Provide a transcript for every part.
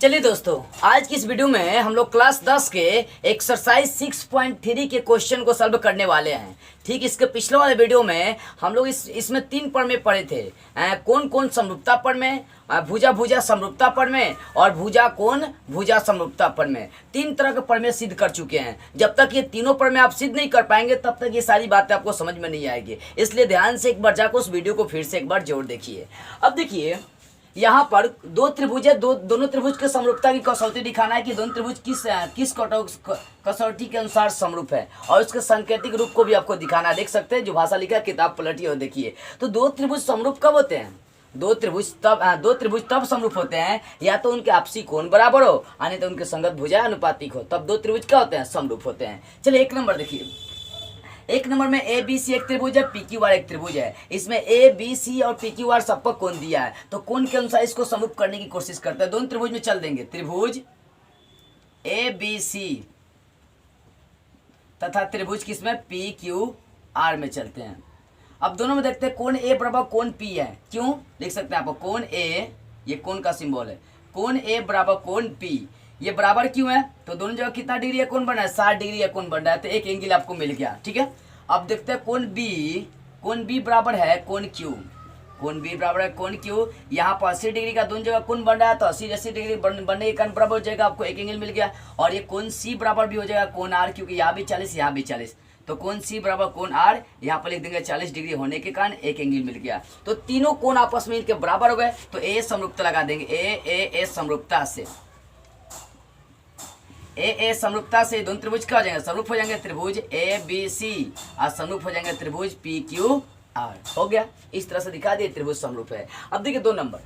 चलिए दोस्तों, आज की इस वीडियो में हम लोग क्लास 10 के एक्सरसाइज 6.3 के क्वेश्चन को सॉल्व करने वाले हैं। ठीक, इसके पिछले वाले वीडियो में हम लोग इसमें 3 प्रमेय पढ़े थे। कौन कौन समरूपता प्रमेय, भुजा भुजा समरूपता प्रमेय और भुजा कोण भुजा समरूपता प्रमेय, 3 तरह के प्रमेय सिद्ध कर चुके हैं। जब तक ये तीनों प्रमेय आप सिद्ध नहीं कर पाएंगे तब तक ये सारी बातें आपको समझ में नहीं आएगी। इसलिए ध्यान से एक बार जाकर उस वीडियो को फिर से एक बार जरूर देखिए। अब देखिए, यहाँ पर दो त्रिभुज है, दोनों त्रिभुज के समरूपता की कसौटी दिखाना है कि दोनों त्रिभुज किस कसौटी के अनुसार समरूप है, और उसके सांकेतिक रूप को भी आपको दिखाना है। देख सकते हैं, जो भाषा लिखा है किताब पलटिए और देखिए। तो दो त्रिभुज समरूप कब होते हैं? दो त्रिभुज तब समरूप होते हैं या तो उनके आपसी कोण बराबर हो, यानी तो उनके संगत भुजा अनुपातिक हो, तब दो त्रिभुज क्या होते हैं? समरूप होते हैं। चलिए एक नंबर देखिए। एक नंबर में ए बी सी एक त्रिभुज है, पी क्यू आर एक त्रिभुज है। इसमें ए बी सी और पी क्यू आर सबको कोण दिया है, तो कोण के अनुसार इसको समरूप करने की कोशिश करते हैं। दोनों त्रिभुज में चल देंगे, त्रिभुज ए बी सी तथा त्रिभुज किसमें? पी क्यू आर में चलते हैं। अब दोनों में देखते हैं कोण ए बराबर कोण पी है। क्यों? लिख सकते हैं आपको, कोण ए, ये कोण का सिंबल है, कोण ए बराबर कोण पी। ये बराबर क्यों है? तो दोनों जगह कितना डिग्री का कोण बन रहा है? 60 डिग्री का कोण बन रहा है, तो एक एंगल आपको मिल गया। ठीक है, अब देखते हैं कोण बी बराबर है कोण क्यू। कोण बी बराबर है कोण क्यू। यहाँ पर 80 डिग्री का दोनों जगह कोण बन रहा है, तो 80 डिग्री बनने के कारण बराबर हो जाएगा, आपको एक एंगल मिल गया। और ये कोण सी बराबर भी हो जाएगा कोण आर, क्योंकि यहाँ भी 40 यहाँ भी 40, तो कोण सी बराबर कोण आर, यहाँ पर लिख देंगे 40 डिग्री होने के कारण एक एंगल मिल गया। तो तीनों कोण आपस में इनके बराबर हो गए, तो ए समरूपता लगा देंगे। ए समरूपता से, ए समरूपता से दोनों त्रिभुज क्या हो जाएंगे? समरूप हो जाएंगे। त्रिभुज ए बी सी और समरूप हो जाएंगे त्रिभुज पी क्यू आर। हो गया, इस तरह से दिखा दिए त्रिभुज समरूप है। अब देखिए 2 नंबर।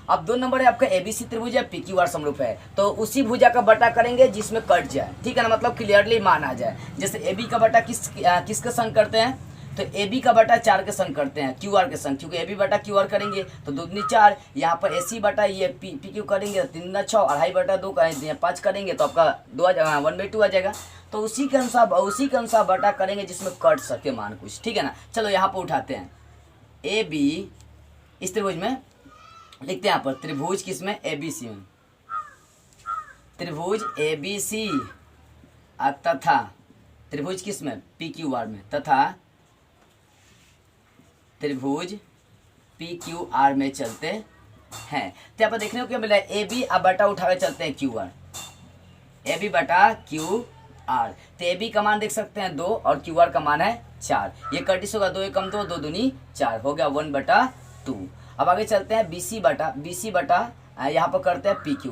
अब 2 नंबर है आपका ए बी सी त्रिभुज है, पी क्यू आर समरूप है, तो उसी भुजा का बटा करेंगे जिसमें कट जाए। ठीक है ना, मतलब क्लियरली मान आ जाए। जैसे ए बी का बटा किसके संग करते हैं? तो ए बी का बटा 4 के संग करते हैं, क्यू आर के संग, क्योंकि ए बी बटा क्यू आर करेंगे तो 2 दूनी 4। यहाँ पर ए सी बटा ये पी क्यू करेंगे तो 3 दूना 6, अढ़ाई बटा 2 5 करेंगे तो आपका 2 आ जाएगा, 1/2 आ जाएगा। तो उसी के अनुसार बटा करेंगे जिसमें कट सके मान कुछ। ठीक है ना, चलो यहाँ पर उठाते हैं ए बी, इस त्रिभुज में लिखते हैं यहाँ पर त्रिभुज किसमें? ए बी सी में, त्रिभुज ए बी सी तथा त्रिभुज किसमें? पी क्यू आर में, तथा त्रिभुज पी क्यू आर में चलते हैं। तो यहाँ पर देखने को क्या मिला है? ए बी अब बटा उठा के चलते हैं क्यू आर, ए बी बटा क्यू आर। तो ए बी का मान देख सकते हैं 2 और क्यू आर का मान है 4। ये कटिस होगा, 2 एकम 2, 2 दूनी 4, हो गया 1/2। अब आगे चलते हैं बी सी बटा यहाँ पर करते हैं पी क्यू,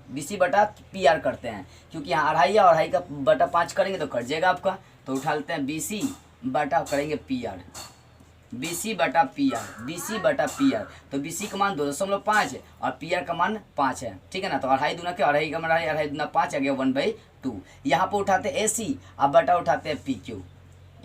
बी सी बटा पी आर करते हैं, क्योंकि यहाँ अढ़ाई है और अढ़ाई का बटा 5 करेंगे तो कट जाएगा आपका। तो उठा लेते हैं बी सी बटा करेंगे पी आर, बी सी बटा पी आर। तो बी सी का मान 2.5 और पी आर का मान 5 है। ठीक है ना, तो अढ़ाई दूना के अढ़ाई का मान अढ़ाई दूना 5 आ गया 1/2। यहाँ पर उठाते हैं ए सी, अब बटा उठाते हैं पी क्यू,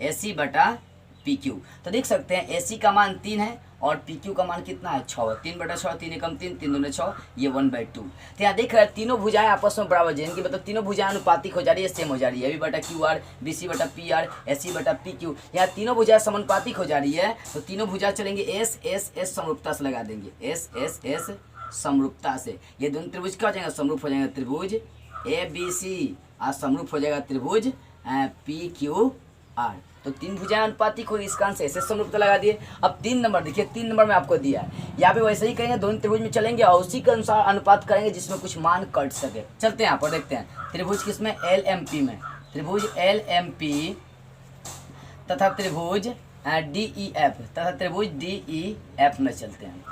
ए सी बटा पी क्यू। तो देख सकते हैं ए सी का मान 3 है और पी क्यू का मान कितना है? 6 है। 3/6, 3 एकम 3, 3 दूने 6, ये 1/2। तो यहाँ देख रहे हैं तीनों भुजाएं आपस में बराबर है, इनकी मतलब तीनों भुजाएं अनुपातिक हो जा रही है, सेम हो जा रही है। ए बी बटा क्यू आर, बी सी बटा पी आर, एस सी बटा पी क्यू, यहाँ तीनों भुजाएं समानुपातिक हो जा रही है। तो तीनों भुजा चलेंगे एस एस एस समरूपता से लगा देंगे, एस एस एस समरूपता से। ये दोनों त्रिभुज क्या हो जाएंगे? समरूप हो जाएंगे। त्रिभुज ए बी सी और समरूप हो जाएगा त्रिभुज पी क्यू आर। तो 3 भुजाएं अनुपातिक होगी, इसका आंसर ऐसे समरूपता लगा दिए। अब 3 नंबर देखिए, 3 नंबर में आपको दिया है, यहाँ पे वैसे ही करेंगे, दोनों त्रिभुज में चलेंगे और उसी के अनुसार अनुपात करेंगे जिसमें कुछ मान कट सके। चलते हैं यहाँ पर देखते हैं त्रिभुज किसमें? एल एम पी में, त्रिभुज एल एम पी तथा त्रिभुज डी ई एफ तथा त्रिभुज डी ई एफ में चलते हैं।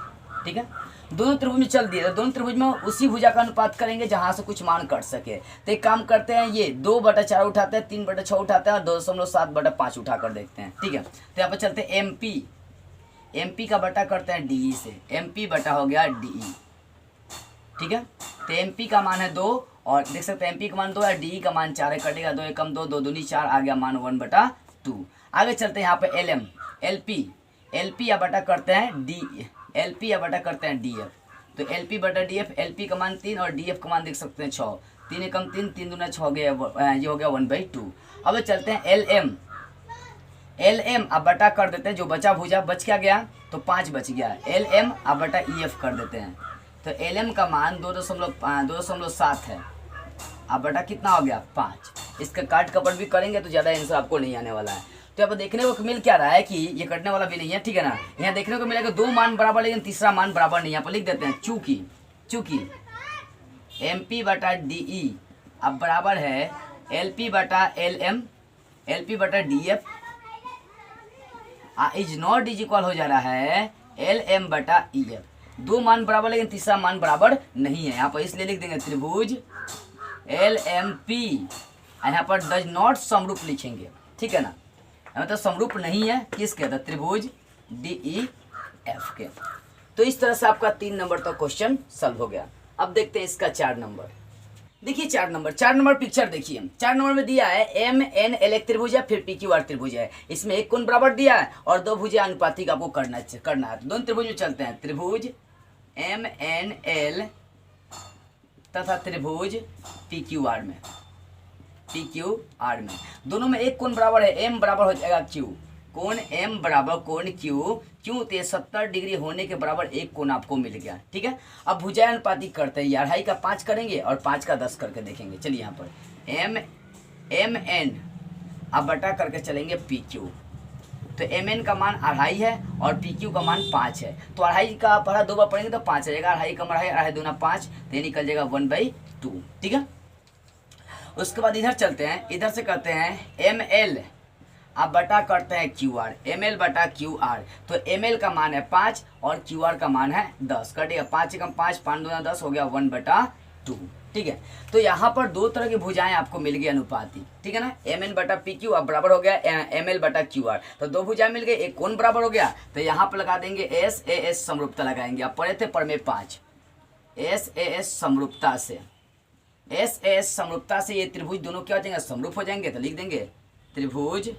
ठीक है, दोनों त्रिभुज में चल दिए, दोनों त्रिभुज में उसी भुजा का अनुपात करेंगे जहां से कुछ मान कट सके। तो एक काम करते हैं, ये 2/4 उठाते हैं, 3/6 उठाते हैं और 2.7/5 उठा कर देखते हैं। ठीक है, तो यहाँ पर चलते हैं एम पी का बटा करते हैं डी ई से, एम पी बटा हो गया डी ई। ठीक है, तो एम पी का मान है 2 और देख सकते हैं एम पी का मान 2 है, डी ई का मान 4 है, कटेगा 2 एकम 2, 2 दूनी 4, आ गया मान 1/2। आगे चलते हैं यहाँ पे एल एम, एल पी या बटा करते हैं डी, एल पी या बटा करते हैं डी एफ। तो एल पी बटा डी एफ, एल पी का मान 3 और डी एफ का मान देख सकते हैं 6, 3 एकम 3, 3 दूना 6 हो गया, ये हो गया 1/2। अब चलते हैं एल एम अब बटा कर देते हैं, जो बचा भुजा बच क्या गया? तो 5 बच गया। एल एम अब बटा ई एफ कर देते हैं, तो एल एम का मान 2.7 है, अब बटा कितना हो गया 5। इसका काट कपट भी करेंगे तो ज़्यादा आंसर आपको नहीं आने वाला है। तो अब देखने को मिल क्या रहा है कि ये कटने वाला भी नहीं है, ठीक है ना। यहाँ देखने को मिलेगा 2 मान बराबर लेकिन तीसरा मान बराबर नहीं। यहाँ पर लिख देते हैं चूंकि एम पी बटा डी ई अब बराबर है एल पी बटा एल एम, एल पी बटा D F is not is equal हो जा रहा है एल एम बटा ई एफ। 2 मान बराबर लेकिन तीसरा मान बराबर नहीं है। यहाँ पर इसलिए लिख देंगे त्रिभुज एल एम पी, यहाँ पर डज नॉट समरूप लिखेंगे, ठीक है ना। मतलब समरूप नहीं है किसके, तो त्रिभुज डी ई एफ के। तो इस तरह से आपका 3 नंबर तक क्वेश्चन सॉल्व हो गया। अब देखते हैं इसका 4 नंबर। देखिए 4 नंबर पिक्चर देखिए। 4 नंबर में दिया है एम एन एल एक त्रिभुज है, फिर पी क्यू आर त्रिभुज है। इसमें एक कोण बराबर दिया है और 2 भुजा अनुपातिक आपको करना है। तो दोनों त्रिभुज में चलते हैं, त्रिभुज एम एन एल तथा त्रिभुज पी क्यू आर में, दोनों में एक कोण बराबर है, एम बराबर हो जाएगा क्यू। कोण एम बराबर कोण क्यू, क्यों तो 70 डिग्री होने के बराबर एक कोण आपको मिल गया, ठीक है। अब भुजा अनुपातिक करते हैं, 2.5 का 5 करेंगे और 5 का 10 करके देखेंगे। चलिए यहाँ पर एम एन अब बटा करके चलेंगे पी क्यू। तो एम एन का मान 2.5 है और पी क्यू का मान 5 है। तो 2.5 का पढ़ा 2 बार पढ़ेंगे तो 5 आ जाएगा, 2.5 कम 2.5, 2.5 दूना 5, तो ये निकल जाएगा 1/2, ठीक है। उसके बाद इधर चलते हैं, इधर से करते हैं एम एल अब बटा करते हैं क्यू आर, एम एल बटा क्यू आर। तो एम एल का मान है 5 और क्यू आर का मान है 10, कटेगा 5 से कम 5, 5 दूना 10 हो गया 1/2, ठीक है। तो यहाँ पर 2 तरह की भुजाएं आपको मिल गई अनुपातिक, ठीक है ना। एम एन बटा पी क्यू अब बराबर हो गया एम एल बटा क्यू आर। तो 2 भुजाएं मिल गई, एक कोण बराबर हो गया। तो यहाँ पर लगा देंगे एस ए एस समरूपता लगाएंगे। अब पढ़े थे पर में 5 एस ए एस समरूपता से, एस ए एस समरूपता से ये त्रिभुज दोनों क्या हो जाएंगे, समरूप हो जाएंगे। तो लिख देंगे त्रिभुज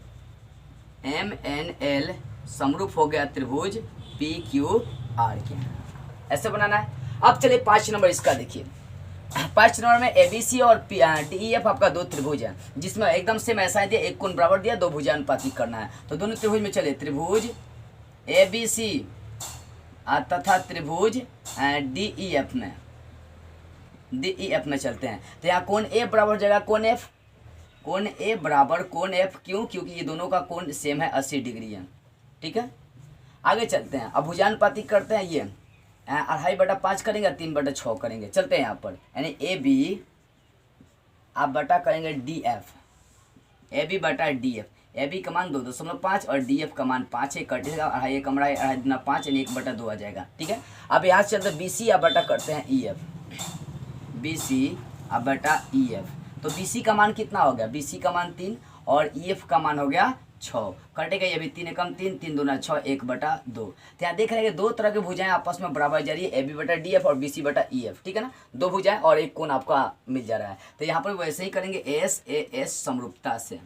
एम एन एल समरूप हो गया त्रिभुज पी क्यू आर के, ऐसे बनाना है। अब चलिए 5 नंबर इसका देखिए। 5 नंबर में ए बी सी और डी ई एफ आपका 2 त्रिभुज है, जिसमें एकदम सेम ऐसा है दिया, एक कोण बराबर दिया, 2 भुजा अनुपातिक करना है। तो दोनों त्रिभुज में चलिए त्रिभुज ए बी सी तथा त्रिभुज डी ई एफ में चलते हैं। तो यहाँ कोण ए बराबर हो जाएगा कोण एफ, कोण ए बराबर कोण एफ, क्यों, क्योंकि ये दोनों का कोण सेम है 80 डिग्री है, ठीक है। आगे चलते हैं, अब भुजानुपातिक करते हैं। ये 2.5/5 करेंगे, 3/6 करेंगे। चलते हैं यहाँ पर, यानी ए बी आप बटा करेंगे डी एफ, ए बी बटा डी एफ। ए बी का मान 2.5 और डी एफ का मान 5 है, कटेगा 2.5 कम 2.5 दूना 5 यानी 1/2 आ जाएगा, ठीक है। अब यहाँ से चलते बी सी आप बटा करते हैं ई एफ, बी सी अब बटा ई एफ। तो बी सी का मान कितना हो गया, बी सी का मान 3 और ई एफ का मान हो गया 6, कटेगा ये भी 3 कम 3, 3 दूना 6, 1/2। तो यहाँ देख रहे हैं 2 तरह की भुजाएं आपस में बराबर जा रही है, ए बी बटा डी एफ और बी सी बटा ई एफ, ठीक है ना। 2 भुजाएं और एक कोण आपका मिल जा रहा है। तो यहाँ पर वैसे ही करेंगे एस ए एस समरूपता से,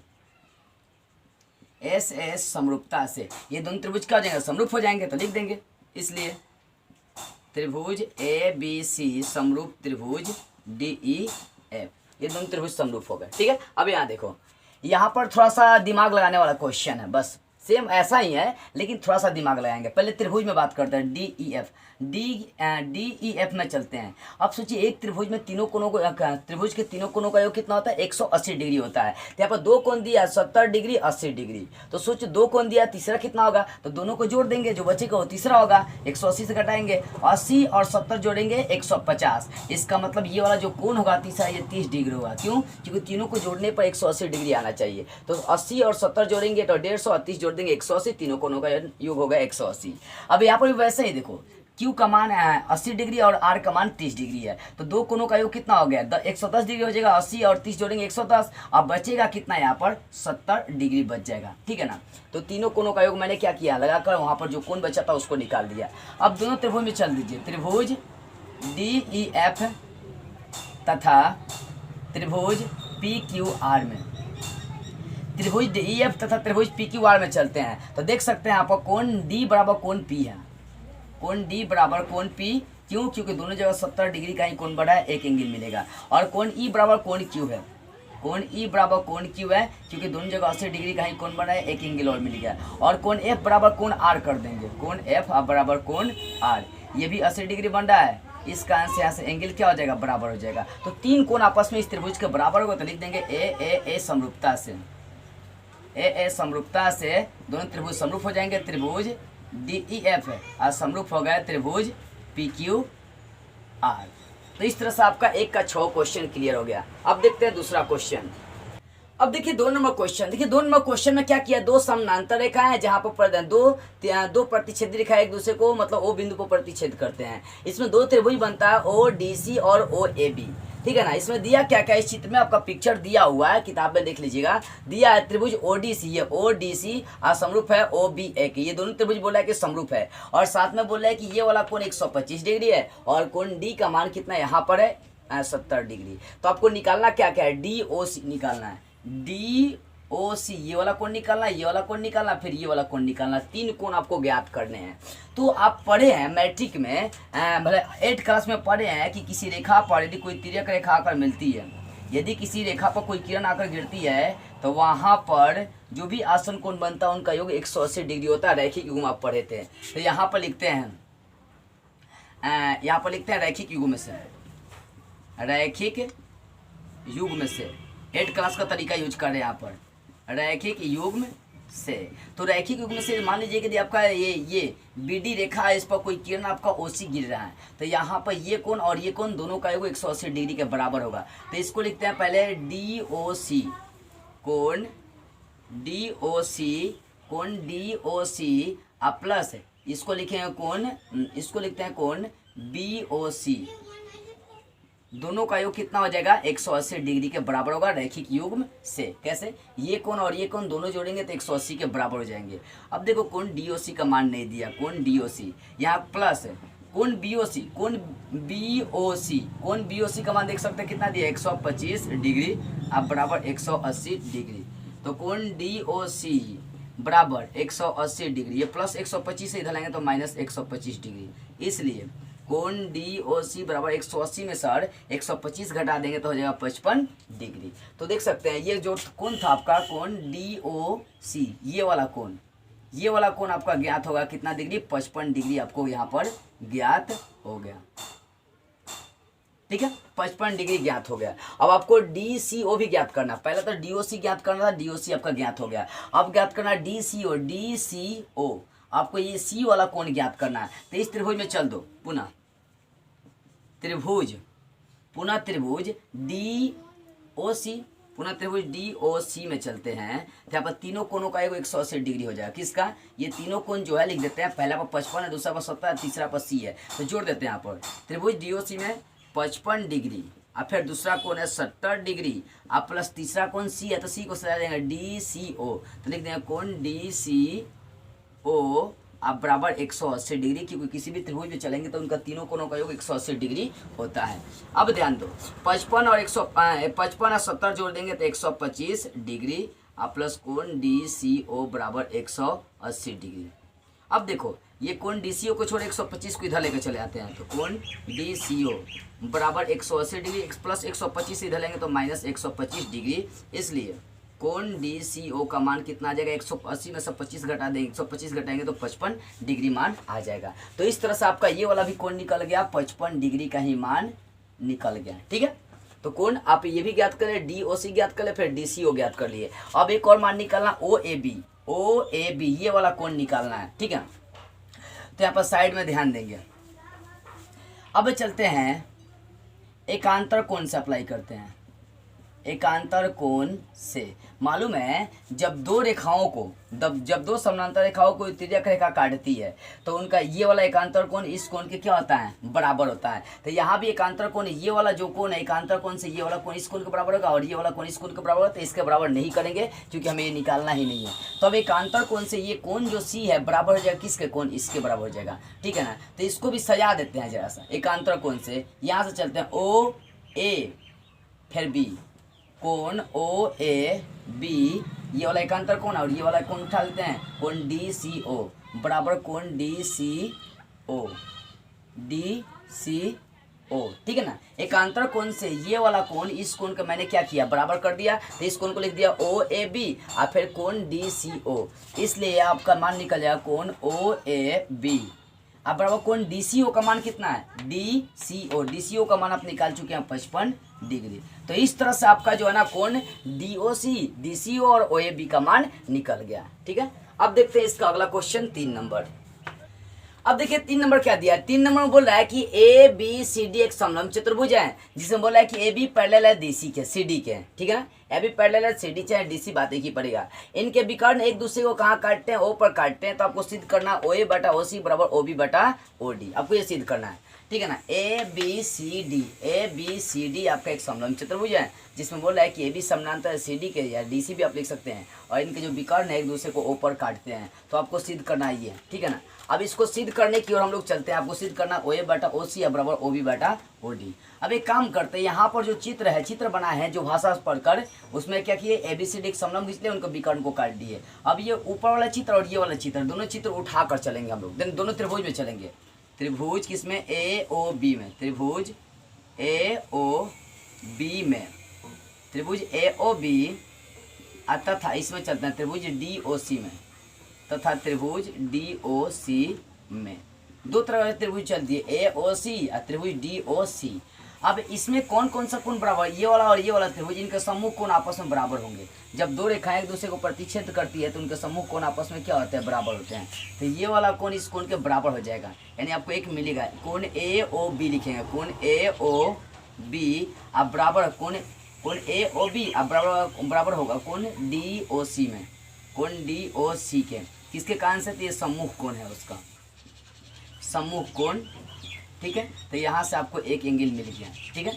एस एस समरूपता से ये दोनों त्रिभुज क्या हो जाएंगे, समरूप हो जाएंगे। तो लिख देंगे इसलिए त्रिभुज ए बी सी समरूप त्रिभुज डी ई एफ, ये दोनों त्रिभुज समरूप हो गए, ठीक है। अब यहाँ देखो, यहाँ पर थोड़ा सा दिमाग लगाने वाला क्वेश्चन है, बस सेम ऐसा ही है लेकिन थोड़ा सा दिमाग लगाएंगे। पहले त्रिभुज में बात करते हैं, D E F, D E F में चलते हैं। अब सोचिए एक त्रिभुज में तीनों कोणों को, त्रिभुज के तीनों कोणों का योग कितना होता है, 180 डिग्री होता है। तो यहाँ पर 2 कोण दिया 70 डिग्री 80 डिग्री। तो सोचिए 2 कोण दिया, तीसरा कितना होगा, तो दोनों को जोड़ देंगे, जो बचेगा वो तीसरा होगा। 180 से घटाएंगे, 80 और 70 जोड़ेंगे 150। इसका मतलब ये वाला जो कोण होगा तीसरा, ये 30 डिग्री होगा। क्यों, क्योंकि तीनों को जोड़ने पर 180 डिग्री आना चाहिए। तो 80 और 70 जोड़ेंगे तो 150 और 30 जोड़ देंगे 180, तीनों कोणों का योग होगा 180। अब यहाँ पर भी वैसे ही देखो, Q का मान 80 डिग्री और R का मान 30 डिग्री है। तो 2 कोणों का योग कितना हो गया, 110 डिग्री हो जाएगा। 80 और 30 जोड़ेंगे 110, अब बचेगा कितना, यहाँ पर 70 डिग्री बच जाएगा, ठीक है ना। तो तीनों कोणों का योग मैंने क्या किया, लगाकर वहाँ पर जो कोण बचा था उसको निकाल दिया। अब दोनों त्रिभुज में चल दीजिए, त्रिभुज डी ई एफ तथा त्रिभुज पी क्यू आर में, त्रिभुज डी ई एफ तथा त्रिभुज पी क्यू आर में चलते हैं। तो देख सकते हैं यहाँ पर कोण डी बराबर कोण पी है, कोण डी बराबर कोण पी, क्यों, क्योंकि दोनों जगह 70 डिग्री का ही कोण बढ़ा है, एक एंगल मिलेगा। और कोण ई बराबर कोण क्यू है, कोण ई बराबर कोण क्यू है, क्योंकि दोनों जगह 80 डिग्री का ही कोण बढ़ा है, एक एंगल और मिल गया। और कोण एफ बराबर कोण आर कर देंगे, कोण एफ बराबर कोण आर, ये भी 80 डिग्री बन रहा है इसका आंसर यहाँ से एंगल क्या हो जाएगा, बराबर हो जाएगा। तो 3 कोण आपस में इस त्रिभुज के बराबर होगा, तो लिख देंगे ए समरूपता से, ए समरूपता से दोनों त्रिभुज समरूप हो जाएंगे। त्रिभुज DEF है और समरूप हो गया त्रिभुज PQR। तो इस तरह से आपका 1 का 6 क्वेश्चन क्लियर हो गया। अब देखते हैं दूसरा क्वेश्चन। अब देखिए 2 नंबर क्वेश्चन। देखिए 2 नंबर क्वेश्चन में क्या किया, 2 समानांतर रेखा है जहां पर दो प्रतिच्छेदी रेखा एक दूसरे को मतलब O बिंदु को प्रतिच्छेद करते हैं। इसमें 2 त्रिभुज बनता है ODC और OAB, ठीक है ना। इसमें दिया क्या क्या, इस चित्र में आपका पिक्चर दिया हुआ है, किताब में देख लीजिएगा। दिया है त्रिभुज ODC, ये ODC और समरूप है OBA के। ये दोनों त्रिभुज बोला है कि समरूप है, और साथ में बोल रहा है कि ये वाला कोण 125 डिग्री है और कोण D का मान कितना यहाँ पर है 70 डिग्री। तो आपको निकालना क्या क्या है, DOC निकालना है, DOC ये वाला कोण निकालना, ये वाला कोण निकालना, फिर ये वाला कोण निकालना। 3 कोण आपको ज्ञात करने हैं। तो आप पढ़े हैं मैट्रिक में, मतलब 8 क्लास में पढ़े हैं कि किसी रेखा पर यदि कोई तिर्यक रेखा आकर मिलती है, यदि किसी रेखा पर कोई किरण आकर गिरती है तो वहाँ पर जो भी आसन कोण बनता है उनका योग 180 डिग्री होता है। रैखिक युग्म आप पढ़े थे, तो यहाँ पर लिखते हैं, रैखिक युग्म से, रैखिक युग्म से 8 क्लास का तरीका यूज कर रहे हैं यहाँ पर, रैखिक युग्म से। तो रैखिक युग्म से मान लीजिए कि आपका ये BD रेखा है, इस पर कोई किरण आपका OC गिर रहा है, तो यहाँ पर ये कोण और ये कोण दोनों का योग 180 डिग्री के बराबर होगा। तो इसको लिखते हैं पहले DOC, कोण DOC प्लस इसको लिखेंगे कोण, इसको लिखते हैं कोण BOC, दोनों का योग कितना हो जाएगा 180 डिग्री के बराबर होगा रैखिक युग्म से। कैसे, ये कोण और ये कोण दोनों जोड़ेंगे तो 180 के बराबर हो जाएंगे। अब देखो कोण DOC का मान नहीं दिया, कोण DOC यहाँ प्लस है, कोण BOC, कोण BOC का मान देख सकते हैं कितना दिया 125 डिग्री अब बराबर 180 डिग्री। तो कोण DOC बराबर 180 डिग्री, ये प्लस 125 से इधर लाएंगे तो माइनस 125 डिग्री, इसलिए कोण DOC बराबर 180 में सर 125 घटा देंगे तो हो जाएगा 55 डिग्री। तो देख सकते हैं ये जो कोण था आपका कोण DOC, ये वाला कोण आपका ज्ञात होगा कितना डिग्री, 55 डिग्री आपको यहाँ पर ज्ञात हो गया, ठीक है, 55 डिग्री ज्ञात हो गया। अब आपको DCO भी ज्ञात करना, पहले तो DOC ज्ञात करना था, DOC आपका ज्ञात हो गया। अब ज्ञात करना DCO, आपको ये C वाला कोण ज्ञात करना है। तो इस त्रिभुज में चल दो, पुनः त्रिभुज DOC में चलते हैं। तो यहाँ पर तीनों कोणों का 180 डिग्री हो जाएगा। किसका, ये तीनों कोण जो है लिख देते हैं, पहला पर 55 है, दूसरा पर 70 है, तीसरा पर C है, तो जोड़ देते हैं यहाँ पर। त्रिभुज DOC में 55 डिग्री और फिर दूसरा कोण है 70 डिग्री और प्लस तीसरा कोण C है, तो C को सजा देंगे DCO, तो लिख देंगे कोण DCO अब बराबर 180 डिग्री, क्योंकि किसी भी त्रिभुज में चलेंगे तो उनका तीनों कोणों का योग 180 डिग्री होता है। अब ध्यान दो 55 और 70 जोड़ देंगे तो 125 डिग्री और प्लस कोण DCO बराबर 180 डिग्री। अब देखो ये कोण DCO को छोड़ 125 को इधर लेकर चले आते हैं, तो कोण DCO बराबर 180 डिग्री प्लस 125 इधर लेंगे तो माइनस 125 डिग्री, इसलिए कोण DCO का मान कितना आ जाएगा 180 में से 25 घटा देंगे, 125 घटाएंगे तो 55 डिग्री मान आ जाएगा। तो इस तरह से आपका ये वाला भी कोण निकल गया, 55 डिग्री का ही मान निकल गया, ठीक है। तो कोण आप ये भी ज्ञात करें, DOC ज्ञात कर ले, फिर DCO ज्ञात कर लिए। अब एक और मान निकालना OAB, ये वाला कोण निकालना है, ठीक है। तो यहाँ पर साइड में ध्यान देंगे। अब चलते हैं एकांतर कोण से अप्लाई करते हैं। एकांतर कोण से मालूम है जब दो समानांतर रेखाओं को तिर्यक रेखा काटती है तो उनका ये वाला एकांतर कोण इस कोण के क्या होता है, बराबर होता है। तो यहाँ भी एकांतर कोण, ये वाला जो कोण है एकांतर कोण से ये वाला कोण इस कोण के बराबर होगा और ये वाला कोण इस कोण के बराबर होगा, तो इसके बराबर नहीं करेंगे क्योंकि हमें ये निकालना ही नहीं है। तो अब एकांतर कोण से ये कोण जो C है बराबर हो जाएगा किसके, कोण इसके बराबर हो जाएगा, ठीक है ना। तो इसको भी सजा देते हैं जरा सा। एकांतर कोण से यहाँ से चलते हैं OA फिर B, कोण OAB ये वाला एकांतर कोण और ये वाला कोण उठा लेते हैं, कोण DCO बराबर कोण DCO, ठीक है ना। एकांतर कोण से ये वाला कोण इस कोण का मैंने क्या किया, बराबर कर दिया, तो इस कोण को लिख दिया OAB और फिर कोण DCO, इसलिए आपका मान निकल जाएगा कोण OAB अब बराबर कौन DCO का मान कितना है, DCO का मान आप निकाल चुके हैं 55 डिग्री। तो इस तरह से आपका जो है ना कौन DOC, DCO और OAB का मान निकल गया। ठीक है, अब देखते हैं इसका अगला क्वेश्चन 3 नंबर। अब देखिए 3 नंबर क्या दिया है। 3 नंबर में बोल रहा है कि ABCD एक समलंब चतुर्भुज है, जिसमें बोला है कि AB पैरेलल है DC के, CD के, ठीक है ना। AB पैरेलल है CD चाहे DC, बात एक ही पड़ेगा। इनके विकर्ण एक दूसरे को कहाँ काटते हैं, O पर काटते हैं। तो आपको सिद्ध करना OA बटा OC बराबर OB बटा OD, आपको ये सिद्ध करना है, ठीक है ना। ABCD आपका एक समलंब चतुर्भुज है, जिसमें बोल रहा है कि AB समानांतर CD के, या DC भी आप लिख सकते हैं, और इनके जो विकर्ण है एक दूसरे को O पर काटते हैं। तो आपको सिद्ध करना है ये, ठीक है ना। अब इसको सिद्ध करने की ओर हम लोग चलते हैं। आपको सिद्ध करना OA बटा OC बराबर OB बटा OD। अब एक काम करते हैं, यहाँ पर जो चित्र है, चित्र बना है जो भाषा पढ़कर, उसमें क्या किए, ABCD एक समलंब खींच लिए, उनको विकर्ण को काट दिए। अब ये ऊपर वाला चित्र और ये वाला चित्र, दोनों चित्र उठाकर चलेंगे हम लोग, देन दोनों त्रिभुज में चलेंगे। त्रिभुज किसमें, AOB में, त्रिभुज AOB में, त्रिभुज AOB तथा इसमें चलते हैं त्रिभुज DOC में, तथा त्रिभुज DOC में। दो तरह के त्रिभुज चलती है, AOC और त्रिभुज DOC। अब इसमें कौन कौन सा कोण बराबर, ये वाला और ये वाला त्रिभुज, इनके सम्मुख कोण आपस में बराबर होंगे। जब दो रेखाएं एक दूसरे को प्रतिच्छेद करती है तो उनके सम्मुख कोण आपस में क्या होते हैं, बराबर होते हैं। तो ये वाला कोण इस कोण के बराबर हो जाएगा, यानी आपको एक मिलेगा। कोण AOB लिखेंगे, कोण AOB अब बराबर कोण AOB अब बराबर होगा कोण DOC में, कोण DOC के, किसके कारण से, तो ये सम्मुख कोण है उसका, सम्मुख कोण, ठीक है। तो यहाँ से आपको एक एंगल मिल गया, ठीक है।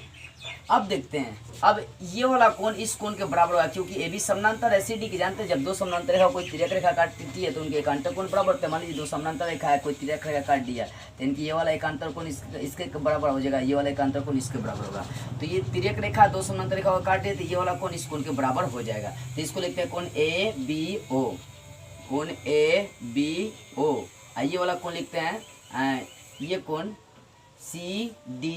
अब देखते हैं, अब ये वाला कोण इस कोण के बराबर होगा, क्योंकि AB समानांतर है CD की, जानते हैं जब दो समानांतर रेखा कोई तिर्यक रेखा काटती है तो उनके एकांतर कोण बराबर होते हैं। मान लीजिए दो समानांतर रेखा है, कोई तिर्यक रेखा काट दिया, तो इनकी ये वाला एकांतर कोण इसके बराबर हो जाएगा, ये वाला एकांतर कोण इसके बराबर होगा। तो ये तिर्यक रेखा दो समानांतर रेखा को काट दिया, तो ये वाला कोण इस कोण के बराबर हो जाएगा। तो इसको लिखते हैं कोण ABO, कोण ABO। ये वाला कोण लिखते हैं ये कोण CD,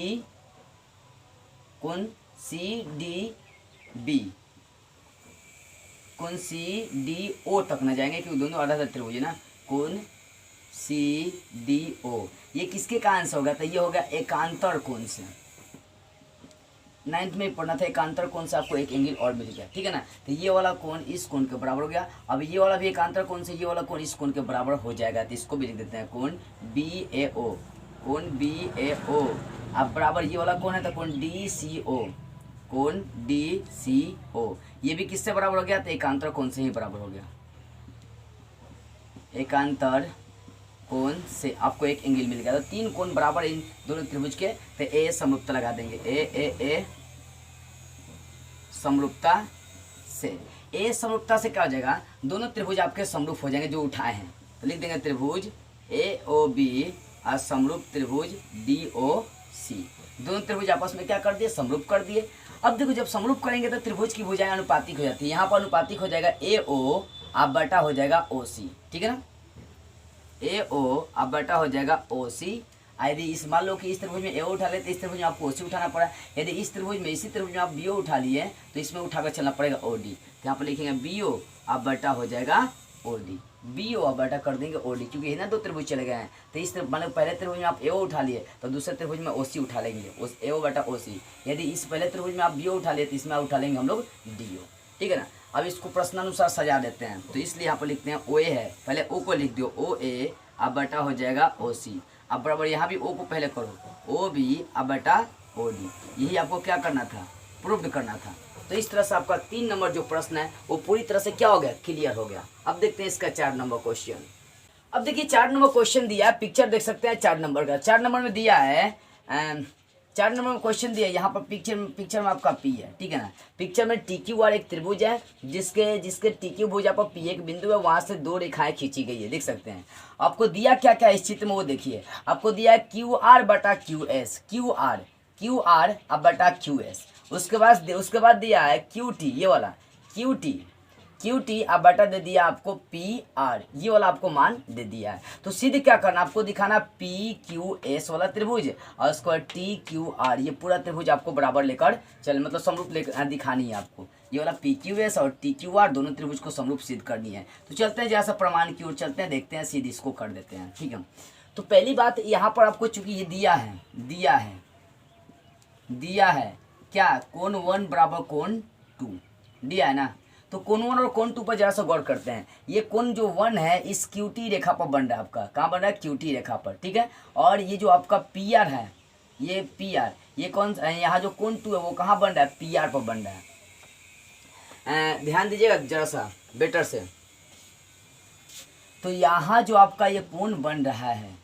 कोण CDB, कोण CDO तक न जाएंगे क्योंकि दोनों आधा त्रिभुज है ना। कोण CDO ये किसके कारण से होगा, तो ये होगा एकांतर कोण से। 9th में पढ़ना था, एकांतर कोण से आपको एक एंगल और मिल गया, ठीक है ना। तो ये वाला कोण इस कोण के बराबर हो गया। अब ये वाला भी एकांतर कोण से ये वाला कोण इस कोण के बराबर हो जाएगा, तो इसको भी लिख देते हैं कोण BAO, कोण BAO अब बराबर ये वाला कोण है तो कोण DCO, कोण DCO ये भी किससे बराबर हो गया, तो एकांतर कोण से ही बराबर हो गया। एकांतर कोण से आपको एक एंगल मिल गया। तो तीन कोण बराबर इन दोनों त्रिभुज के, तो ए समरूपता लगा देंगे, ए समरूपता से। ए समरूपता से क्या हो जाएगा, दोनों त्रिभुज आपके समरूप हो जाएंगे जो उठाए हैं। तो लिख देंगे त्रिभुज AOB और समरूप त्रिभुज DOC। दोनों त्रिभुज आपस में क्या कर दिए, समरूप कर दिए। अब देखो जब समरूप करेंगे तो त्रिभुज की भुजाएं अनुपातिक हो जाती है। यहाँ पर अनुपातिक हो जाएगा AO अब बटा हो जाएगा OC, ठीक है ना। AO अब बटा हो जाएगा OC। यदि इस मान लो कि इस त्रिभुज में AO उठा ले तो इस त्रिभुज में आपको OC उठाना पड़ा। यदि इस त्रिभुज में इसी त्रिभुज में आप BO उठा लिए तो इसमें उठाकर चलना पड़ेगा OD। तो यहाँ पर लिखेंगे BO अब बटा हो जाएगा OD, BO अब बटा कर देंगे OD, क्योंकि है ना दो त्रिभुज चले गए हैं। तो इस मतलब पहले त्रिभुज में आप AO उठा लिए तो दूसरे त्रिभुज में OC उठा लेंगे, उस AO बटा OC। यदि इस पहले त्रिभुज में आप BO उठा लिए तो इसमें उठा लेंगे हम लोग DO, ठीक है ना। अब इसको प्रश्नानुसार सजा देते हैं, तो इसलिए यहाँ पर लिखते हैं OA है, पहले O को लिख दो OA अब बटा हो जाएगा OC। अब बराबर यहाँ भी O को पहले करो OB अब बटा OD। यही आपको क्या करना था, प्रूव करना था। तो इस तरह से आपका 3 नंबर जो प्रश्न है वो पूरी तरह से क्या हो गया, क्लियर हो गया। अब देखते हैं इसका 4 नंबर क्वेश्चन। अब देखिए 4 नंबर क्वेश्चन दिया है, पिक्चर देख सकते हैं 4 नंबर का। 4 नंबर में दिया है 4 नंबर में क्वेश्चन दिया है। यहाँ पर पिक्चर में आपका P है, ठीक है ना। पिक्चर में TQR एक त्रिभुज है जिसके TQ भुजा पर P एक बिंदु है, वहां से दो रेखाएं खींची गई है, देख सकते हैं। आपको दिया क्या क्या इस चित्र में वो देखिए। आपको दिया है QR बटा QS, QR अब बटा QS। उसके बाद दिया है QT, ये वाला QT अब बटा दे दिया आपको PR, ये वाला आपको मान दे दिया है। तो सीधे क्या करना, आपको दिखाना PQS वाला त्रिभुज और उसके बाद TQR, ये पूरा त्रिभुज आपको बराबर लेकर चल मतलब समरूप लेकर दिखानी है आपको। ये वाला PQS और TQR दोनों त्रिभुज को समरूप सिद्ध करनी है। तो चलते हैं जैसा प्रमाण की ओर चलते हैं, देखते हैं सीधे इसको कर देते हैं, ठीक है। तो पहली बात यहाँ पर आपको चूंकि ये दिया है क्या, कोण 1 बराबर कोण 2 दिया है ना। तो कोण 1 और कोण 2 पर जरा सा गौर करते हैं। ये कोण जो 1 है इस क्यूटी रेखा पर बन रहा है आपका, कहाँ बन रहा है, क्यूटी रेखा पर, ठीक है। और ये जो आपका पी आर है, ये पी आर, ये कौन, यहाँ जो कोण 2 है वो कहाँ बन रहा है, पी आर पर बन रहा है। ध्यान दीजिएगा जरा सा बेटर से। तो यहाँ जो आपका ये कोण बन रहा है,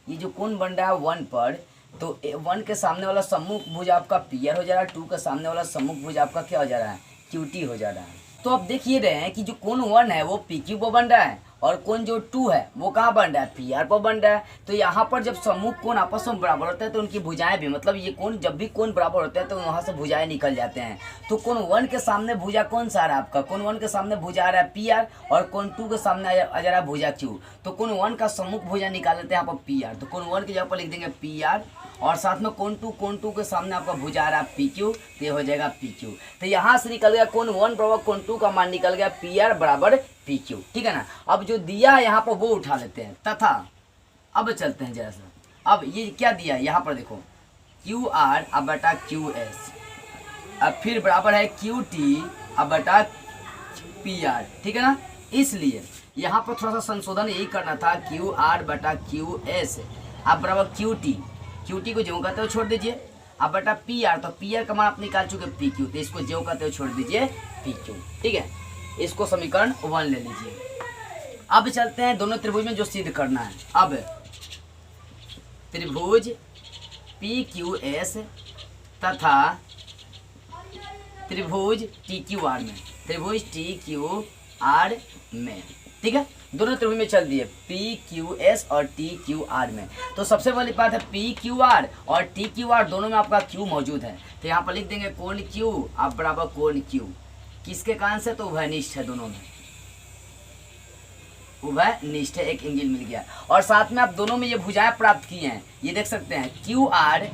ये जो कोण बन रहा है 1 पर, तो 1 के सामने वाला सम्मुख भुज आपका पी आर हो जा रहा है, 2 के सामने वाला सम्मुख भुज आपका क्या हो जा रहा है, क्यूटी हो जा रहा है। तो आप देखिए रहे हैं कि जो कोण 1 है वो पी क्यू पर बन रहा है और कोण जो 2 है वो कहाँ बन रहा है, पी आर पर बन रहा है। तो यहाँ पर जब सम्मुख कोण आपस में बराबर होता है तो उनकी भुजाएं भी, मतलब ये कोण जब भी कोण बराबर होते हैं तो वहाँ से भुजाएं निकल जाते हैं। तो कोण 1 के सामने भुजा कौन सा आ रहा है आपका, कोण 1 के सामने भुजा आ रहा है पी आर और कोण 2 के सामने आ जा रहा है भुजा क्यू। तो कोण 1 का सम्मुख भुजा निकाल लेते हैं यहाँ पर पी आर, तो कोण 1 की जगह पर लिख देंगे पी आर और साथ में कोण 2 के सामने आपका भुजा आ रहा है पी क्यू, तो ये हो जाएगा पी क्यू। तो यहाँ से निकल गया कोण 1 बराबर कोण 2 का मान निकल गया पी आर बराबर पी क्यू, ठीक है ना। अब जो दिया है यहाँ पर वो उठा लेते हैं, तथा अब चलते हैं जरा सा। अब ये क्या दिया है यहाँ पर देखो, क्यू आर अब बटा क्यू एस, अब फिर बराबर है क्यू टी अब बटा पी आर, ठीक है ना। इसलिए यहाँ पर थोड़ा सा संशोधन यही करना था, क्यू आर बटा क्यू एस अब बराबर क्यू टी को जो कहते हो छोड़ दीजिए, अब बटा पी आर, तो पी आर का मान आप निकाल चुके पी क्यू, तो इसको जो कहते हो छोड़ दीजिए पी क्यू, ठीक है। इसको समीकरण 1 ले लीजिए। अब चलते हैं दोनों त्रिभुज में जो सिद्ध करना है। अब त्रिभुज पी क्यू एस तथा त्रिभुज टी क्यू आर में, त्रिभुज टी क्यू आर में, ठीक है। दोनों त्रिभुज में चल दिए पी क्यू एस और टी क्यू आर में। तो सबसे पहली बात है पी क्यू आर और टी क्यू आर दोनों में आपका क्यू मौजूद है, तो यहाँ पर लिख देंगे कोण क्यू अब बराबर कोण क्यू, किसके कारण से, तो उभयनिष्ठ है, दोनों में उभयनिष्ठ है, एक एंगल मिल गया। और साथ में आप दोनों में ये भुजाएं प्राप्त किए हैं, ये देख सकते हैं क्यू आर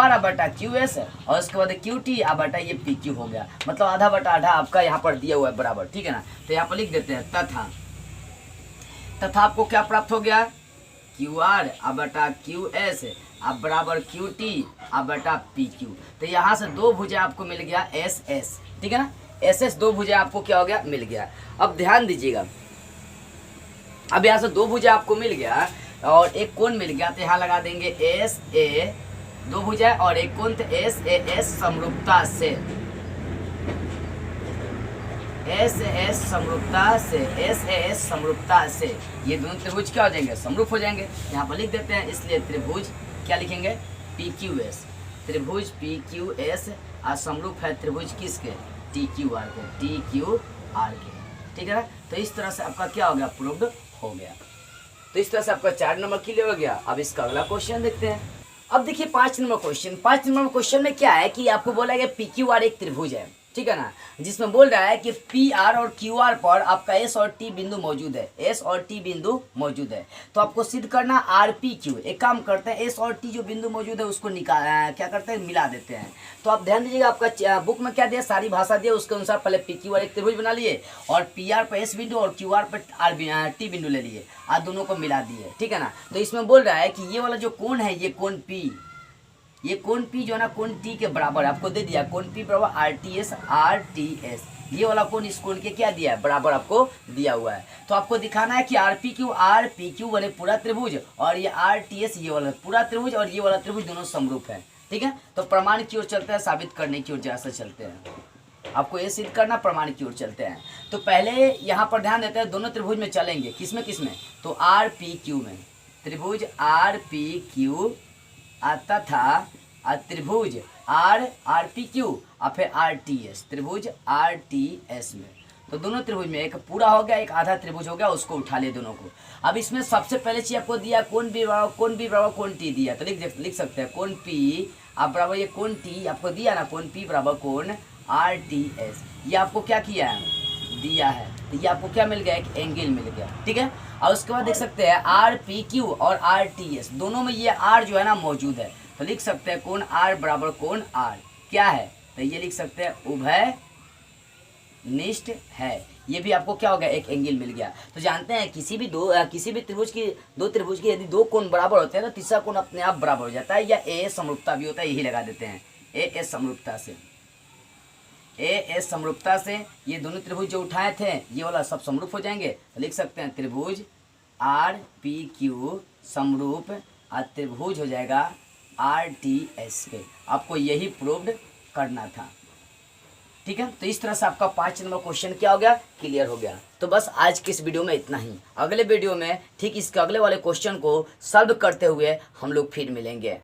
अब बटा क्यू एस और उसके बाद क्यू टी अब बटा ये पी क्यू हो गया, मतलब आधा बटा आधा आपका यहाँ पर दिया हुआ है बराबर, ठीक है ना। तो यहाँ पर लिख देते हैं तथा आपको क्या प्राप्त हो गया, क्यू आर अब बटा क्यू एस अब बराबर क्यू टी अब बटा पी क्यू। तो यहाँ से दो भुजा आपको मिल गया एस एस, ठीक है ना, एस एस दो भुजा आपको क्या हो गया, मिल गया। अब ध्यान दीजिएगा, अब यहाँ से दो भुजा आपको मिल गया और एक कोण मिल गया, तो यहाँ लगा देंगे एस ए, दो भुजा और एक कोण, तो एस ए एस समरूपता से, एस एस समरूपता से, एस ए एस समरूपता से ये दोनों त्रिभुज क्या हो जाएंगे, समरूप हो जाएंगे। यहाँ पर लिख देते हैं, इसलिए त्रिभुज क्या लिखेंगे, पी क्यू एस, त्रिभुज पी क्यू एस और समरूप है त्रिभुज किसके, टी क्यू आर के, टी क्यू आर के, ठीक है ना। तो इस तरह से आपका क्या हो गया, प्रूव्ड हो गया। तो इस तरह से आपका 4 नंबर क्लियर हो गया। अब इसका अगला क्वेश्चन देखते हैं। अब देखिए 5 नंबर क्वेश्चन। 5 नंबर क्वेश्चन में क्या है कि आपको बोला गया पी क्यू आर एक त्रिभुज है, ठीक है ना, जिसमें बोल रहा है कि पी आर और क्यू आर पर आपका एस और टी बिंदु मौजूद है, एस और टी बिंदु मौजूद है। तो आपको सिद्ध करना आर पी क्यू। एक काम करते हैं, एस और टी जो बिंदु मौजूद है उसको निकाल क्या करते हैं, मिला देते हैं। तो आप ध्यान दीजिएगा, आपका बुक में क्या दिया, सारी भाषा दिया, उसके अनुसार पहले पी क्यू आर एक त्रिभुज बना लिए और पी आर पर एस बिंदु और क्यू आर पर आर टी बिंदु ले लिए और दोनों को मिला दिए, ठीक है ना। तो इसमें बोल रहा है कि ये वाला जो कोण है, ये कोण पी, ये कोण पी जो है ना कोण टी के बराबर आपको दे दिया, कोण पी बराबर आर टी एस, ये वाला कोण इस कोण के क्या दिया है, बराबर आपको दिया हुआ है। तो आपको दिखाना है कि आर पी क्यू बने पूरा त्रिभुज और ये आर टी एस ये वाला पूरा त्रिभुज और ये वाला त्रिभुज दोनों समरूप है, ठीक है। तो प्रमाण की ओर चलते हैं, साबित करने की ओर जरा सा चलते हैं। आपको ये सिद्ध करना, प्रमाण की ओर चलते हैं। तो पहले यहाँ पर ध्यान देते हैं, दोनों त्रिभुज में चलेंगे, किसमें किसमें, तो आर पी क्यू में, त्रिभुज आर पी क्यू तथा त्रिभुज आर पी क्यू और फिर आर टी एस, त्रिभुज आर टी एस में। तो दोनों त्रिभुज में एक पूरा हो गया, एक आधा त्रिभुज हो गया, उसको उठा लिए दोनों को। अब इसमें सबसे पहले चीज आपको दिया कोण बी बराबर कोण टी दिया, तो लिख सकते हैं कोण पी आप बराबर ये कोण टी आपको दिया ना, कोण पी बराबर कोण आर टी एस, ये आपको क्या किया है, दिया है। तो ये आपको क्या मिल गया, एक एंगल मिल गया, ठीक है। और उसके बाद देख सकते हैं आर पी क्यू और आर टी एस दोनों में ये आर जो है ना मौजूद है, तो लिख सकते हैं कोण आर बराबर कोण आर क्या है, तो ये लिख सकते हैं उभय निष्ठ है। ये भी आपको क्या हो गया, एक एंगल मिल गया। तो जानते हैं किसी भी त्रिभुज की यदि दो कोण बराबर होते हैं तो तीसरा कोण अपने आप बराबर हो जाता है, या ए समरूपता भी होता है, यही लगा देते हैं ए एस समरूपता से ये दोनों त्रिभुज जो उठाए थे ये वाला सब समरूप हो जाएंगे। तो लिख सकते हैं त्रिभुज आर पी क्यू समरूप और त्रिभुज हो जाएगा आर टी एस के। आपको यही प्रूव्ड करना था। ठीक है, तो इस तरह से आपका 5 नंबर क्वेश्चन क्या हो गया, क्लियर हो गया। तो बस आज की इस वीडियो में इतना ही। अगले वीडियो में ठीक इसके अगले वाले क्वेश्चन को सॉल्व करते हुए हम लोग फिर मिलेंगे।